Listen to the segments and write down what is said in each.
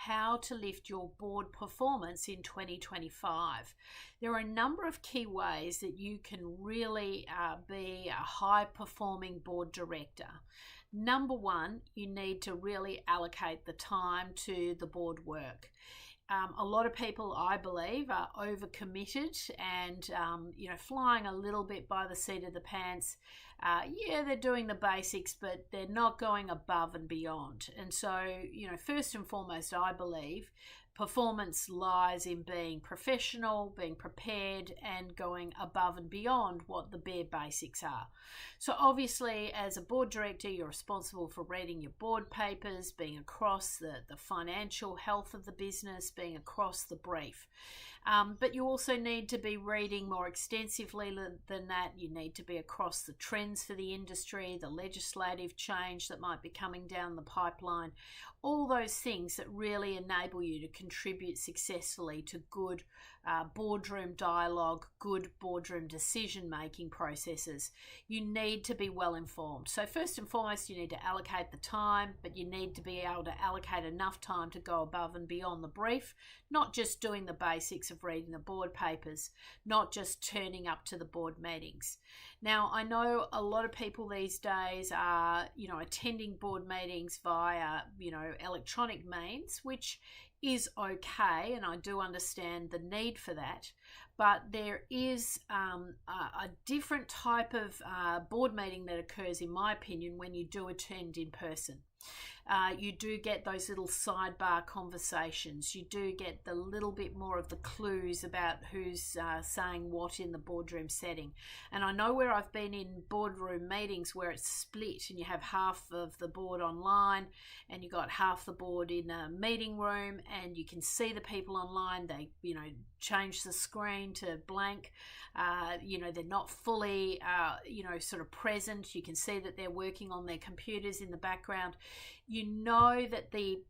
how to lift your board performance in 2025. There are a number of key ways that you can really be a high-performing board director. Number one, you need to really allocate the time to the board work. A lot of people, I believe, are overcommitted and, flying a little bit by the seat of the pants. They're doing the basics, but they're not going above and beyond. And so, first and foremost, I believe performance lies in being professional, being prepared, and going above and beyond what the bare basics are. So obviously, as a board director, you're responsible for reading your board papers, being across the financial health of the business, being across the brief. But you also need to be reading more extensively than that. You need to be across the trends for the industry, the legislative change that might be coming down the pipeline, all those things that really enable you to contribute successfully to good boardroom dialogue, good boardroom decision-making processes. You need to be well informed. So first and foremost, you need to allocate the time, but you need to be able to allocate enough time to go above and beyond the brief, not just doing the basics of reading the board papers, not just turning up to the board meetings. Now, I know a lot of people these days are, attending board meetings via, electronic means, which is okay, and I do understand the need for that. But there is a different type of board meeting that occurs, in my opinion, when you do attend in person. You do get those little sidebar conversations. You do get the little bit more of the clues about who's saying what in the boardroom setting. And I know where I've been in boardroom meetings where it's split and you have half of the board online and you got half the board in a meeting room, and you can see the people online. They, change the screen to blank. They're not fully, sort of present. You can see that they're working on their computers in the background. You know that the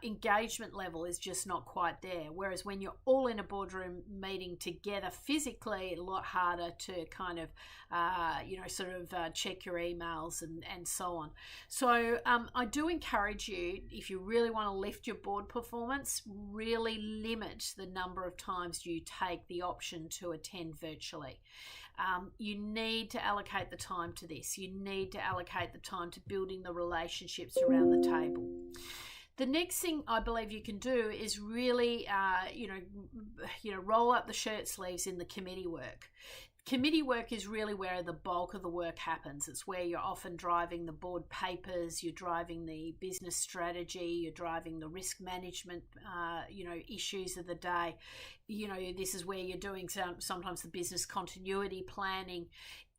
engagement level is just not quite there. Whereas when you're all in a boardroom meeting together physically, a lot harder to kind of, check your emails and so on. So I do encourage you, if you really want to lift your board performance, really limit the number of times you take the option to attend virtually. You need to allocate the time to this. You need to allocate the time to building the relationships around the table. The next thing I believe you can do is really, roll up the shirt sleeves in the committee work. Committee work is really where the bulk of the work happens. It's where you're often driving the board papers, you're driving the business strategy, you're driving the risk management, issues of the day. This is where you're doing sometimes the business continuity planning.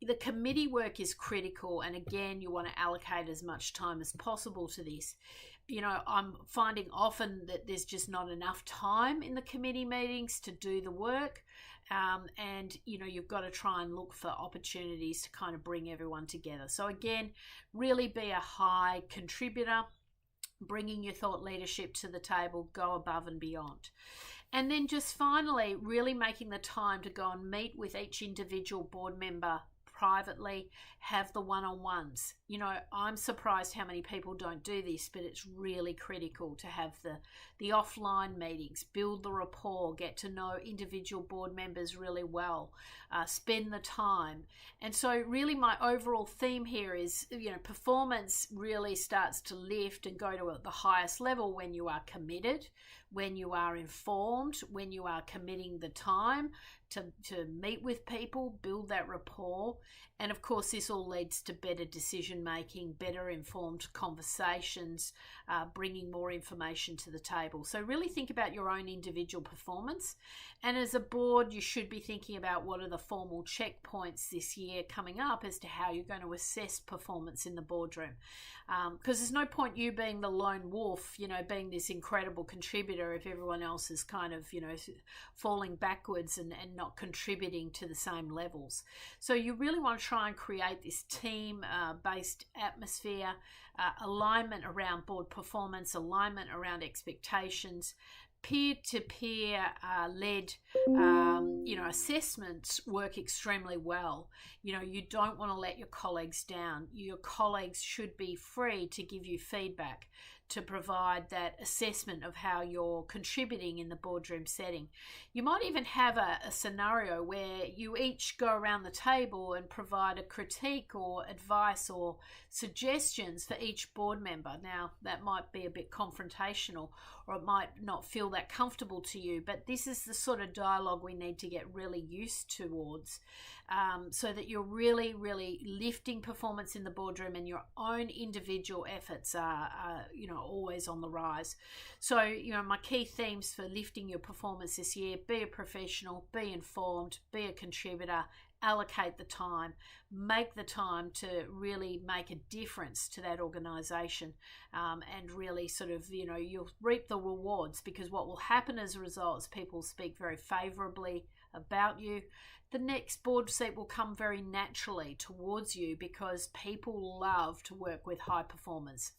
The committee work is critical, and again, you want to allocate as much time as possible to this. I'm finding often that there's just not enough time in the committee meetings to do the work. You've got to try and look for opportunities to kind of bring everyone together. So again, really be a high contributor, bringing your thought leadership to the table, go above and beyond. And then just finally, really making the time to go and meet with each individual board member privately, have the one-on-ones. I'm surprised how many people don't do this, but it's really critical to have the offline meetings, build the rapport, get to know individual board members really well, spend the time. And so really my overall theme here is, performance really starts to lift and go to the highest level when you are committed, when you are informed, when you are committing the time to meet with people, build that rapport. And of course, this all leads to better decision making, better informed conversations, bringing more information to the table. So really think about your own individual performance. And as a board, you should be thinking about what are the formal checkpoints this year coming up as to how you're going to assess performance in the boardroom. Because there's no point you being the lone wolf, being this incredible contributor if everyone else is kind of, falling backwards and not contributing to the same levels. So you really want to try and create this team-based atmosphere, alignment around board performance, alignment around expectations, peer-to-peer led assessments work extremely well. You don't want to let your colleagues down. Your colleagues should be free to give you feedback. to provide that assessment of how you're contributing in the boardroom setting. You might even have a scenario where you each go around the table and provide a critique or advice or suggestions for each board member. Now, that might be a bit confrontational, or it might not feel that comfortable to you, but this is the sort of dialogue we need to get really used towards, so that you're really, really lifting performance in the boardroom and your own individual efforts are always on the rise. So, my key themes for lifting your performance this year: be a professional, be informed, be a contributor, allocate the time, make the time to really make a difference to that organization, and really sort of, you'll reap the rewards, because what will happen as a result is people speak very favorably about you. The next board seat will come very naturally towards you, because people love to work with high performers.